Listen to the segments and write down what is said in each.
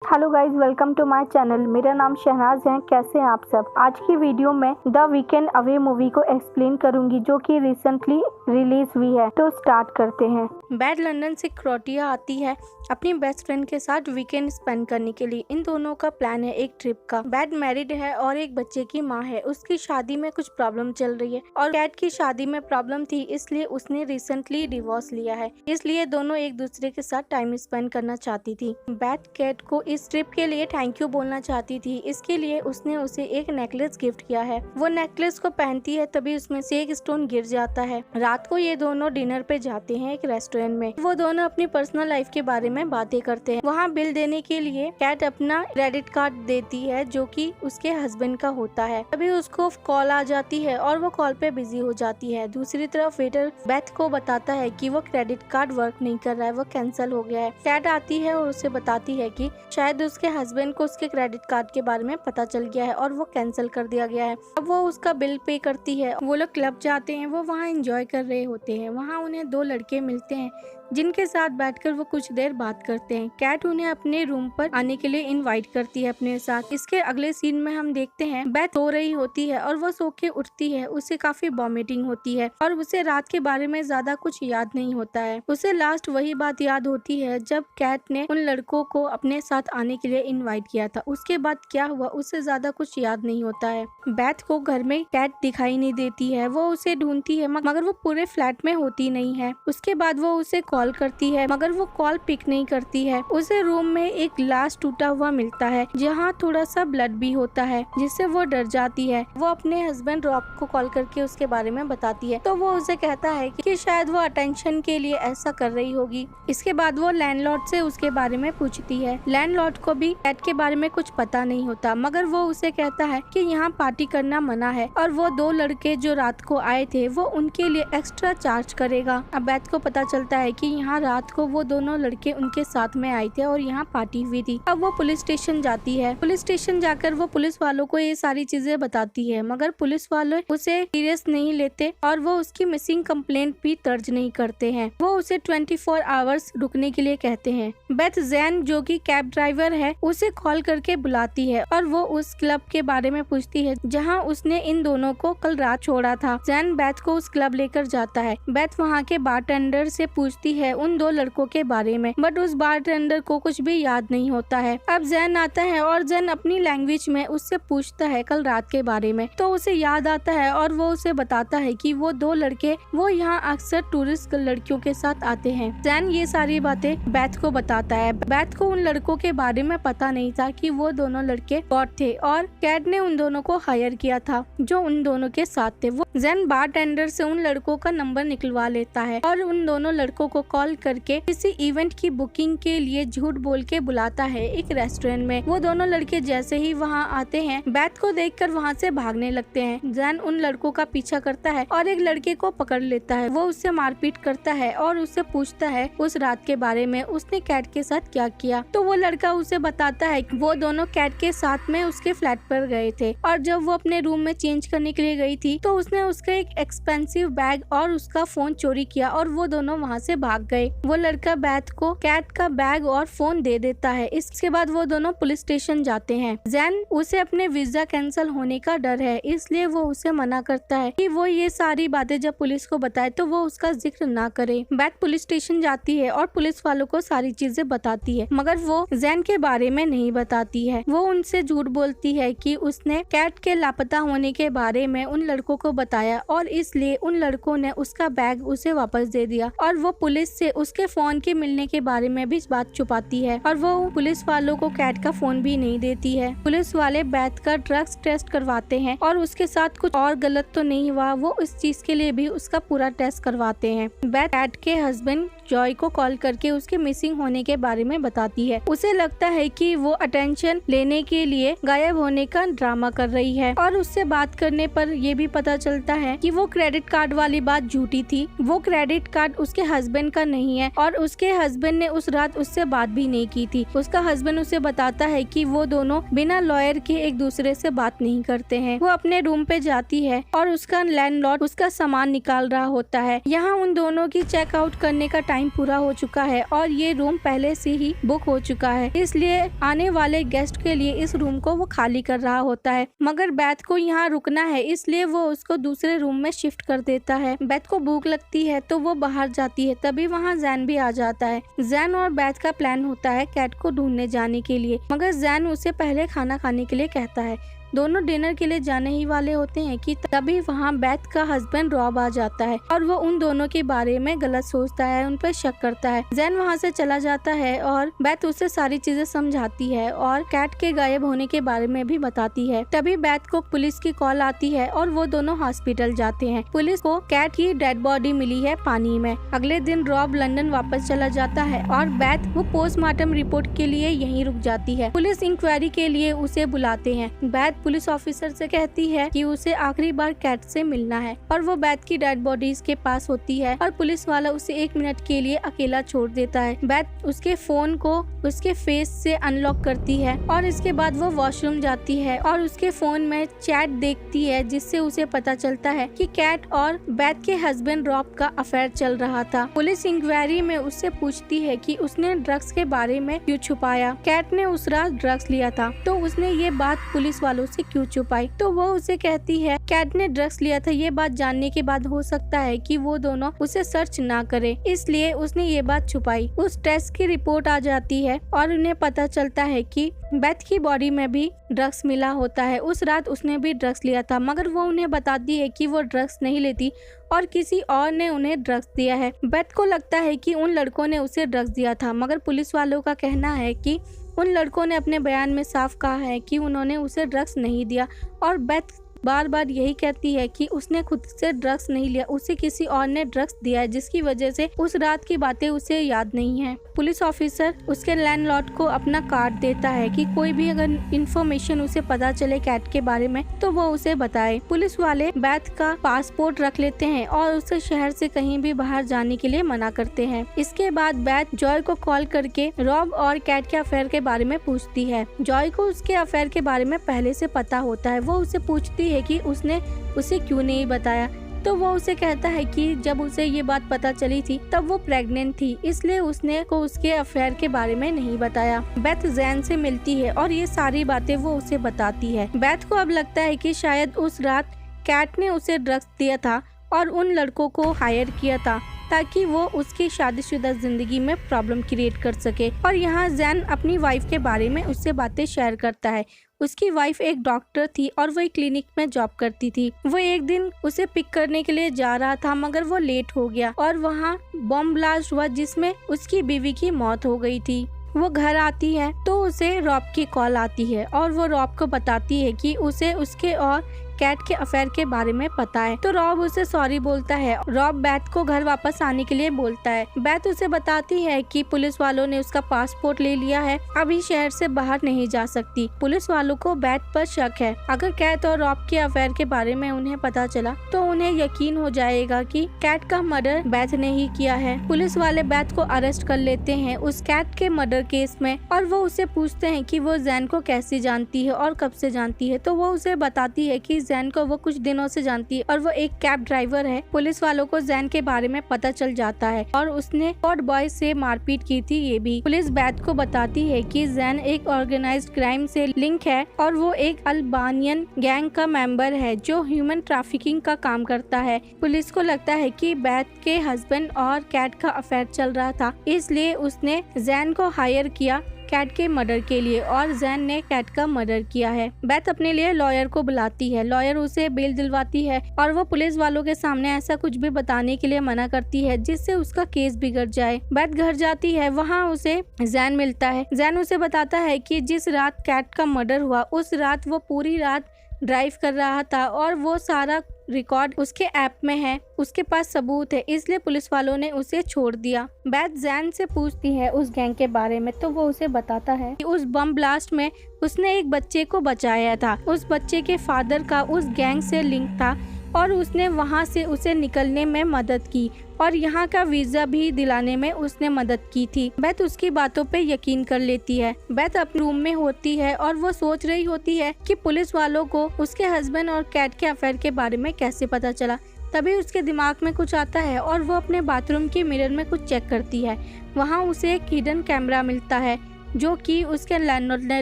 Hello guys, welcome to my channel. मेरा नाम शहनाज है। कैसे हैं आप सब। आज की वीडियो में द वीकेंड अवे मूवी को एक्सप्लेन करूंगी जो कि रिसेंटली रिलीज हुई है। तो स्टार्ट करते हैं। बैड लंदन से क्रोटिया आती है अपनी बेस्ट फ्रेंड के साथ वीकेंड स्पेंड करने के लिए। इन दोनों का प्लान है एक ट्रिप का। बैड मैरिड है और एक बच्चे की माँ है। उसकी शादी में कुछ प्रॉब्लम चल रही है और कैट की शादी में प्रॉब्लम थी, इसलिए उसने रिसेंटली डिवोर्स लिया है। इसलिए दोनों एक दूसरे के साथ टाइम स्पेंड करना चाहती थी। बैड कैट को इस ट्रिप के लिए थैंक यू बोलना चाहती थी। इसके लिए उसने उसे एक नेकलेस गिफ्ट किया है। वो नेकलेस को पहनती है तभी उसमें से एक स्टोन गिर जाता है। रात को ये दोनों डिनर पे जाते हैं एक रेस्टोरेंट में। वो दोनों अपनी पर्सनल लाइफ के बारे में बातें करते हैं। वहाँ बिल देने के लिए कैट अपना क्रेडिट कार्ड देती है जो कि उसके हस्बैंड का होता है। तभी उसको कॉल आ जाती है और वो कॉल पे बिजी हो जाती है। दूसरी तरफ वेटर बेथ को बताता है कि वो क्रेडिट कार्ड वर्क नहीं कर रहा है, वो कैंसिल हो गया है। कैट आती है और उसे बताती है कि शायद उसके हस्बैंड को उसके क्रेडिट कार्ड के बारे में पता चल गया है और वो कैंसिल कर दिया गया है। अब वो उसका बिल पे करती है। वो लोग क्लब जाते हैं। वो वहाँ एंजॉय कर रहे होते हैं। वहाँ उन्हें दो लड़के मिलते हैं जिनके साथ बैठकर वो कुछ देर बात करते हैं। कैट उन्हें अपने रूम पर आने के लिए इनवाइट करती है अपने साथ। इसके अगले सीन में हम देखते हैं बैथ सो रही होती है और वो सो के उठती है। उसे काफी वॉमिटिंग होती है और उसे रात के बारे में ज्यादा कुछ याद नहीं होता है। उसे लास्ट वही बात याद होती है जब कैट ने उन लड़कों को अपने साथ आने के लिए इनवाइट किया था। उसके बाद क्या हुआ उसे ज्यादा कुछ याद नहीं होता है। बैथ को घर में कैट दिखाई नहीं देती है। वो उसे ढूंढती है मगर वो पूरे फ्लैट में होती नहीं है। उसके बाद वो उसे कॉल करती है मगर वो कॉल पिक नहीं करती है। उसे रूम में एक ग्लास टूटा हुआ मिलता है जहाँ थोड़ा सा ब्लड भी होता है, जिससे वो डर जाती है। वो अपने हस्बैंड रॉब को कॉल करके उसके बारे में बताती है तो वो उसे कहता है कि शायद वो अटेंशन के लिए ऐसा कर रही होगी। इसके बाद वो लैंडलॉर्ड से उसके बारे में पूछती है। लैंडलॉर्ड को भी कैट के बारे में कुछ पता नहीं होता मगर वो उसे कहता है कि यहाँ पार्टी करना मना है और वो दो लड़के जो रात को आए थे वो उनके लिए एक्स्ट्रा चार्ज करेगा। अब बैथ को पता चलता है कि यहाँ रात को वो दोनों लड़के उनके साथ में आए थे और यहाँ पार्टी हुई थी। अब वो पुलिस स्टेशन जाती है। पुलिस स्टेशन जाकर वो पुलिस वालों को ये सारी चीजें बताती है मगर पुलिस वाले उसे सीरियस नहीं लेते और वो उसकी मिसिंग कंप्लेंट भी दर्ज नहीं करते हैं। वो उसे 24 आवर्स रुकने के लिए कहते हैं। बेथ जैन जो कि कैब ड्राइवर है उसे कॉल करके बुलाती है और वो उस क्लब के बारे में पूछती है जहाँ उसने इन दोनों को कल रात छोड़ा था। जैन बेथ को उस क्लब लेकर जाता है। बेथ वहाँ के बारटेंडर से पूछती है उन दो लड़कों के बारे में बट उस बारटेंडर को कुछ भी याद नहीं होता है। अब जैन आता है और जैन अपनी लैंग्वेज में उससे पूछता है कल रात के बारे में तो उसे याद आता है और वो उसे बताता है कि वो दो लड़के वो यहाँ अक्सर टूरिस्ट लड़कियों के साथ आते हैं। जैन ये सारी बातें बैथ को बताता है। बैथ को उन लड़कों के बारे में पता नहीं था कि वो दोनों लड़के गॉड थे और कैट ने उन दोनों को हायर किया था जो उन दोनों के साथ थे। वो जैन बारटेंडर से उन लड़कों का नंबर निकलवा लेता है और उन दोनों लड़कों को कॉल करके किसी इवेंट की बुकिंग के लिए झूठ बोल के बुलाता है एक रेस्टोरेंट में। वो दोनों लड़के जैसे ही वहाँ आते हैं बैथ को देखकर वहाँ से भागने लगते हैं। जैन उन लड़कों का पीछा करता है और एक लड़के को पकड़ लेता है। वो उससे मारपीट करता है और उससे पूछता है उस रात के बारे में उसने कैट के साथ क्या किया। तो वो लड़का उसे बताता है कि वो दोनों कैट के साथ में उसके फ्लैट पर गए थे और जब वो अपने रूम में चेंज करने के लिए गई थी तो उसने उसका एक एक्सपेंसिव बैग और उसका फोन चोरी किया और वो दोनों वहाँ से भाग गए। वो लड़का बैथ को कैट का बैग और फोन दे देता है। इसके बाद वो दोनों पुलिस स्टेशन जाते हैं। जैन उसे अपने वीजा कैंसिल होने का डर है इसलिए वो उसे मना करता है कि वो ये सारी बातें जब पुलिस को बताए तो वो उसका जिक्र ना करे। बैथ पुलिस स्टेशन जाती है और पुलिस वालों को सारी चीजें बताती है मगर वो जैन के बारे में नहीं बताती है। वो उनसे झूठ बोलती है कि उसने कैट के लापता होने के बारे में उन लड़कों को बताया और इसलिए उन लड़कों ने उसका बैग उसे वापस दे दिया और वो पुलिस से उसके फोन के मिलने के बारे में भी बात छुपाती है और वो पुलिस वालों को कैट का फोन भी नहीं देती है। पुलिस वाले बैथ का ड्रग्स टेस्ट करवाते हैं और उसके साथ कुछ और गलत तो नहीं हुआ, वो इस चीज के लिए भी उसका पूरा टेस्ट करवाते हैं। बैथ कैट के हस्बैंड जॉय को कॉल करके उसके मिसिंग होने के बारे में बताती है। उसे लगता है कि वो अटेंशन लेने के लिए गायब होने का ड्रामा कर रही है और उससे बात करने पर यह भी पता चलता है कि वो क्रेडिट कार्ड वाली बात झूठी थी। वो क्रेडिट कार्ड उसके हस्बैंड का नहीं है और उसके हस्बैंड ने उस रात उससे बात भी नहीं की थी। उसका हस्बैंड उसे बताता है कि वो दोनों बिना लॉयर के एक दूसरे से बात नहीं करते हैं। वो अपने रूम पे जाती है और उसका लैंडलॉर्ड उसका सामान निकाल रहा होता है। यहाँ उन दोनों की चेकआउट करने का टाइम टाइम पूरा हो चुका है और ये रूम पहले से ही बुक हो चुका है, इसलिए आने वाले गेस्ट के लिए इस रूम को वो खाली कर रहा होता है। मगर बेथ को यहाँ रुकना है, इसलिए वो उसको दूसरे रूम में शिफ्ट कर देता है। बेथ को भूख लगती है तो वो बाहर जाती है, तभी वहाँ जैन भी आ जाता है। जैन और बेथ का प्लान होता है कैट को ढूंढने जाने के लिए, मगर जैन उसे पहले खाना खाने के लिए कहता है। दोनों डिनर के लिए जाने ही वाले होते हैं कि तभी वहाँ बेथ का हस्बैंड रॉब आ जाता है और वो उन दोनों के बारे में गलत सोचता है, उन पर शक करता है। जैन वहाँ से चला जाता है और बेथ उसे सारी चीजें समझाती है और कैट के गायब होने के बारे में भी बताती है। तभी बेथ को पुलिस की कॉल आती है और वो दोनों हॉस्पिटल जाते हैं। पुलिस को कैट की डेड बॉडी मिली है पानी में। अगले दिन रॉब लंदन वापस चला जाता है और बेथ वो पोस्टमार्टम रिपोर्ट के लिए यहीं रुक जाती है। पुलिस इंक्वायरी के लिए उसे बुलाते हैं। बेथ पुलिस ऑफिसर से कहती है कि उसे आखिरी बार कैट से मिलना है और वो बेथ की डेड बॉडीज के पास होती है और पुलिस वाला उसे 1 मिनट के लिए अकेला छोड़ देता है। बेथ उसके फोन को उसके फेस से अनलॉक करती है और इसके बाद वो वॉशरूम जाती है और उसके फोन में चैट देखती है, जिससे उसे पता चलता है कि कैट और बेथ के हस्बैंड रॉब का अफेयर चल रहा था। पुलिस इंक्वायरी में उससे पूछती है कि उसने ड्रग्स के बारे में क्यों छुपाया। कैट ने उस रात ड्रग्स लिया था, तो उसने ये बात पुलिस वालों से क्यों छुपाई। तो वो उसे कहती है कैट ने ड्रग्स लिया था, ये बात जानने के बाद हो सकता है कि वो दोनों उसे सर्च ना करे, इसलिए उसने ये बात छुपाई। उस टेस्ट की रिपोर्ट आ जाती है और उन्हें पता चलता है कि बेथ की बॉडी में भी ड्रग्स मिला होता है। उस रात उसने भी ड्रग्स लिया था, मगर वो उन्हें बताती है कि वो ड्रग्स नहीं लेती और किसी और ने उन्हें ड्रग्स दिया है। बेथ को लगता है कि उन लड़कों ने उसे ड्रग्स दिया था, मगर पुलिस वालों का कहना है कि उन लड़कों ने अपने बयान में साफ कहा है कि उन्होंने उसे ड्रग्स नहीं दिया और बेथ बार बार यही कहती है कि उसने खुद से ड्रग्स नहीं लिया, उसे किसी और ने ड्रग्स दिया है, जिसकी वजह से उस रात की बातें उसे याद नहीं है। पुलिस ऑफिसर उसके लैंडलॉर्ड को अपना कार्ड देता है कि कोई भी अगर इंफॉर्मेशन उसे पता चले कैट के बारे में तो वो उसे बताए। पुलिस वाले बेथ का पासपोर्ट रख लेते हैं और उसे शहर से कहीं भी बाहर जाने के लिए मना करते हैं। इसके बाद बेथ जॉय को कॉल करके रॉब और कैट के अफेयर के बारे में पूछती है। जॉय को उसके अफेयर के बारे में पहले से पता होता है। वो उसे पूछती है कि उसने उसे क्यों नहीं बताया, तो वो उसे कहता है कि जब उसे ये बात पता चली थी तब वो प्रेग्नेंट थी, इसलिए उसने को उसके अफेयर के बारे में नहीं बताया। बेथ जैन से मिलती है और ये सारी बातें वो उसे बताती है। बेथ को अब लगता है कि शायद उस रात कैट ने उसे ड्रग्स दिया था और उन लड़कों को हायर किया था ताकि वो उसकी शादीशुदा जिंदगी में प्रॉब्लम क्रिएट कर सके। और यहाँ जैन अपनी वाइफ के बारे में उससे बातें शेयर करता है। उसकी वाइफ एक डॉक्टर थी और वो एक क्लिनिक में जॉब करती थी। वो एक दिन उसे पिक करने के लिए जा रहा था, मगर वो लेट हो गया और वहाँ बॉम्ब ब्लास्ट हुआ जिसमें उसकी बीवी की मौत हो गई थी। वो घर आती है तो उसे रॉब की कॉल आती है और वो रॉब को बताती है कि उसे उसके और कैट के अफेयर के बारे में पता है। तो रॉब उसे सॉरी बोलता है। रॉब बेथ को घर वापस आने के लिए बोलता है। बेथ उसे बताती है कि पुलिस वालों ने उसका पासपोर्ट ले लिया है, अभी शहर से बाहर नहीं जा सकती। पुलिस वालों को बेथ पर शक है। अगर कैट और रॉब के अफेयर के बारे में उन्हें पता चला तो उन्हें यकीन हो जाएगा कि कैट का मर्डर बेथ ने ही किया है। पुलिस वाले बेथ को अरेस्ट कर लेते हैं उस कैट के मर्डर केस में और वो उसे पूछते हैं कि वो जैन को कैसे जानती है और कब से जानती है। तो वो उसे बताती है कि जैन को वो कुछ दिनों से जानती है और वो एक कैब ड्राइवर है। पुलिस वालों को जैन के बारे में पता चल जाता है और उसने स्पॉट बॉय से मारपीट की थी। ये भी पुलिस बेथ को बताती है कि जैन एक ऑर्गेनाइज्ड क्राइम से लिंक है और वो एक अल्बानियन गैंग का मेंबर है जो ह्यूमन ट्रैफिकिंग का काम करता है। पुलिस को लगता है कि बेथ के हस्बैंड और कैट का अफेयर चल रहा था, इसलिए उसने जैन को हायर किया कैट के मर्डर के लिए और जैन ने कैट का मर्डर किया है। बेथ अपने लिए लॉयर को बुलाती है। लॉयर उसे बेल दिलवाती है और वो पुलिस वालों के सामने ऐसा कुछ भी बताने के लिए मना करती है जिससे उसका केस बिगड़ जाए। बेथ घर जाती है, वहाँ उसे जैन मिलता है। जैन उसे बताता है कि जिस रात कैट का मर्डर हुआ उस रात वो पूरी रात ड्राइव कर रहा था और वो सारा रिकॉर्ड उसके ऐप में है, उसके पास सबूत है, इसलिए पुलिस वालों ने उसे छोड़ दिया। बेथ जैन से पूछती है उस गैंग के बारे में तो वो उसे बताता है कि उस बम ब्लास्ट में उसने एक बच्चे को बचाया था। उस बच्चे के फादर का उस गैंग से लिंक था और उसने वहां से उसे निकलने में मदद की और यहाँ का वीजा भी दिलाने में उसने मदद की थी। बेथ उसकी बातों पे यकीन कर लेती है। बेथ अपने रूम में होती है और वो सोच रही होती है कि पुलिस वालों को उसके हस्बैंड और कैट के अफेयर के बारे में कैसे पता चला। तभी उसके दिमाग में कुछ आता है और वो अपने बाथरूम के मिरर में कुछ चेक करती है। वहाँ उसे एक हिडन कैमरा मिलता है जो कि उसके लैंडलॉर्ड ने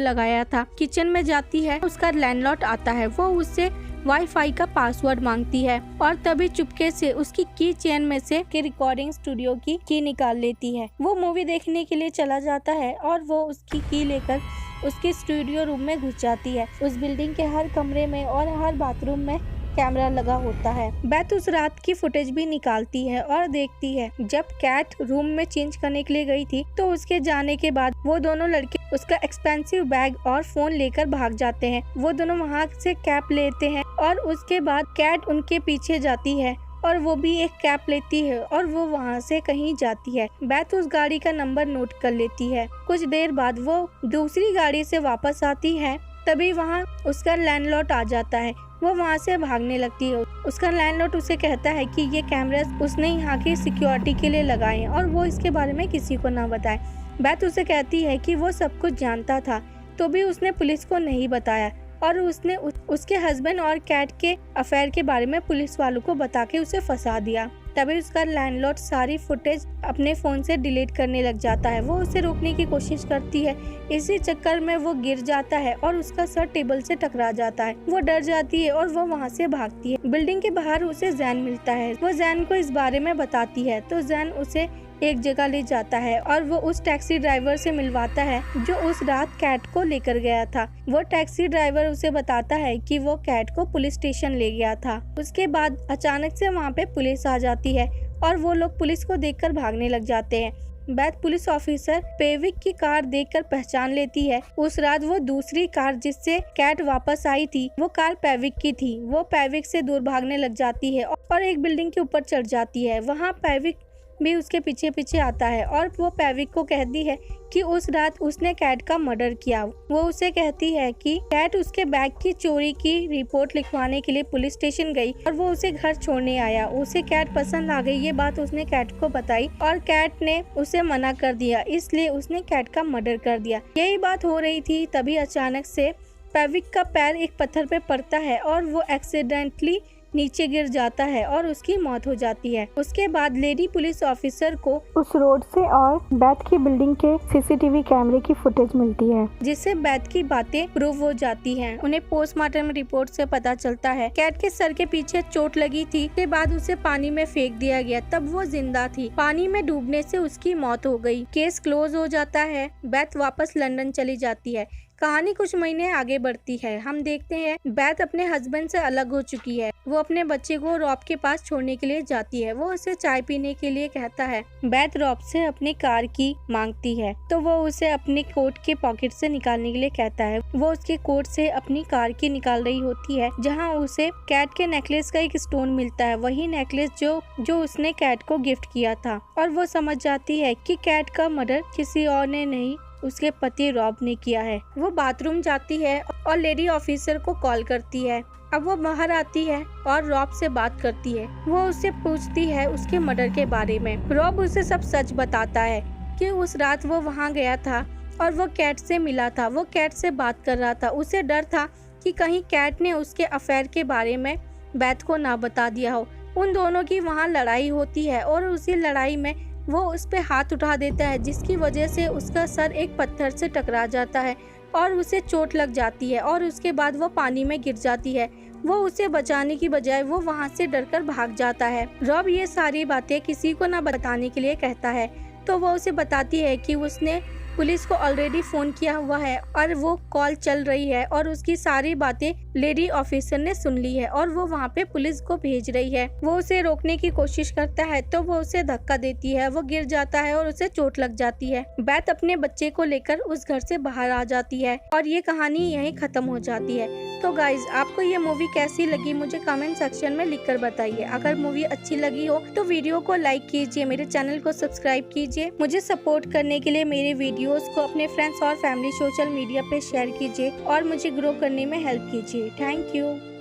लगाया था। किचन में जाती है, उसका लैंडलॉर्ड आता है, वो उससे वाईफाई का पासवर्ड मांगती है और तभी चुपके से उसकी की चेन में से रिकॉर्डिंग स्टूडियो की निकाल लेती है। वो मूवी देखने के लिए चला जाता है और वो उसकी की लेकर उसके स्टूडियो रूम में घुस जाती है। उस बिल्डिंग के हर कमरे में और हर बाथरूम में कैमरा लगा होता है। बेथ उस रात की फुटेज भी निकालती है और देखती है जब कैट रूम में चेंज करने के लिए गई थी तो उसके जाने के बाद वो दोनों लड़के उसका एक्सपेंसिव बैग और फोन लेकर भाग जाते हैं। वो दोनों वहाँ से कैप लेते हैं और उसके बाद कैट उनके पीछे जाती है और वो भी एक कैप लेती है और वो वहाँ से कहीं जाती है। बेथ उस गाड़ी का नंबर नोट कर लेती है। कुछ देर बाद वो दूसरी गाड़ी से वापस आती है, तभी वहाँ उसका लैंडलॉर्ड आ जाता है। वो वहाँ से भागने लगती है। उसका लैंडलॉर्ड उसे कहता है कि ये कैमरास उसने यहाँ की सिक्योरिटी के लिए लगाए हैं और वो इसके बारे में किसी को ना बताए। बेथ उसे कहती है कि वो सब कुछ जानता था तो भी उसने पुलिस को नहीं बताया और उसने उसके हस्बैंड और कैट के अफेयर के बारे में पुलिस वालों को बता के उसे फंसा दिया। तभी उसका लैंडलॉर्ड सारी फुटेज अपने फोन से डिलीट करने लग जाता है। वो उसे रोकने की कोशिश करती है, इसी चक्कर में वो गिर जाता है और उसका सर टेबल से टकरा जाता है। वो डर जाती है और वो वहाँ से भागती है। बिल्डिंग के बाहर उसे जैन मिलता है। वो जैन को इस बारे में बताती है तो जैन उसे एक जगह ले जाता है और वो उस टैक्सी ड्राइवर से मिलवाता है जो उस रात कैट को लेकर गया था। वो टैक्सी ड्राइवर उसे बताता है कि वो कैट को पुलिस स्टेशन ले गया था। उसके बाद अचानक से वहाँ पे पुलिस आ जाती है और वो लोग पुलिस को देखकर भागने लग जाते हैं। बेथ पुलिस ऑफिसर पेविक की कार देखकर पहचान लेती है। उस रात वो दूसरी कार जिससे कैट वापस आई थी वो कार पेविक की थी। वो पेविक से दूर भागने लग जाती है और एक बिल्डिंग के ऊपर चढ़ जाती है। वहाँ पेविक भी उसके पीछे पीछे आता है और वो पेविक को कहती है कि उस रात उसने कैट का मर्डर किया। वो उसे कहती है कि कैट उसके बैग की चोरी की रिपोर्ट लिखवाने के लिए पुलिस स्टेशन गई और वो उसे घर छोड़ने आया। उसे कैट पसंद आ गई। ये बात उसने कैट को बताई और कैट ने उसे मना कर दिया, इसलिए उसने कैट का मर्डर कर दिया। यही बात हो रही थी, तभी अचानक से पेविक का पैर एक पत्थर पे पड़ता है और वो एक्सीडेंटली नीचे गिर जाता है और उसकी मौत हो जाती है। उसके बाद लेडी पुलिस ऑफिसर को उस रोड से और बेथ की बिल्डिंग के सीसीटीवी कैमरे की फुटेज मिलती है जिससे बेथ की बातें प्रूव हो जाती हैं। उन्हें पोस्टमार्टम रिपोर्ट से पता चलता है कैट के सर के पीछे चोट लगी थी। उसके बाद उसे पानी में फेंक दिया गया, तब वो जिंदा थी। पानी में डूबने से उसकी मौत हो गई। केस क्लोज हो जाता है। बेथ वापस लंदन चली जाती है। कहानी कुछ महीने आगे बढ़ती है। हम देखते हैं बेथ अपने हस्बैंड से अलग हो चुकी है। वो अपने बच्चे को रॉब के पास छोड़ने के लिए जाती है। वो उसे चाय पीने के लिए कहता है। बेथ रॉब से अपनी कार की मांगती है तो वो उसे अपने कोट के पॉकेट से निकालने के लिए कहता है। वो उसके कोट से अपनी कार की निकाल रही होती है जहाँ उसे कैट के नेकलेस का एक स्टोन मिलता है, वही नेकलेस जो उसने कैट को गिफ्ट किया था। और वो समझ जाती है कि कैट का मर्डर किसी और ने नहीं, उसके पति रॉब ने किया है। वो बाथरूम जाती है और लेडी ऑफिसर को कॉल करती है। अब वो बाहर आती है और रॉब से बात करती है। वो उससे पूछती है उसके मर्डर के बारे में। रॉब उसे सब सच बताता है कि उस रात वो वहाँ गया था और वो कैट से मिला था। वो कैट से बात कर रहा था। उसे डर था कि कहीं कैट ने उसके अफेयर के बारे में बेथ को ना बता दिया हो। उन दोनों की वहाँ लड़ाई होती है और उसी लड़ाई में वो उस पे हाथ उठा देता है जिसकी वजह से उसका सर एक पत्थर से टकरा जाता है और उसे चोट लग जाती है और उसके बाद वो पानी में गिर जाती है। वो उसे बचाने की बजाय वो वहाँ से डरकर भाग जाता है। रॉब ये सारी बातें किसी को ना बताने के लिए कहता है तो वो उसे बताती है कि उसने पुलिस को ऑलरेडी फोन किया हुआ है और वो कॉल चल रही है और उसकी सारी बातें लेडी ऑफिसर ने सुन ली है और वो वहाँ पे पुलिस को भेज रही है। वो उसे रोकने की कोशिश करता है तो वो उसे धक्का देती है। वो गिर जाता है और उसे चोट लग जाती है। बेथ अपने बच्चे को लेकर उस घर से बाहर आ जाती है और ये कहानी यहीं खत्म हो जाती है। तो गाइज, आपको ये मूवी कैसी लगी मुझे कमेंट सेक्शन में लिखकर बताइए। अगर मूवी अच्छी लगी हो तो वीडियो को लाइक कीजिए, मेरे चैनल को सब्सक्राइब कीजिए। मुझे सपोर्ट करने के लिए मेरे वीडियोस को अपने फ्रेंड्स और फैमिली सोशल मीडिया पे शेयर कीजिए और मुझे ग्रो करने में हेल्प कीजिए। Thank you.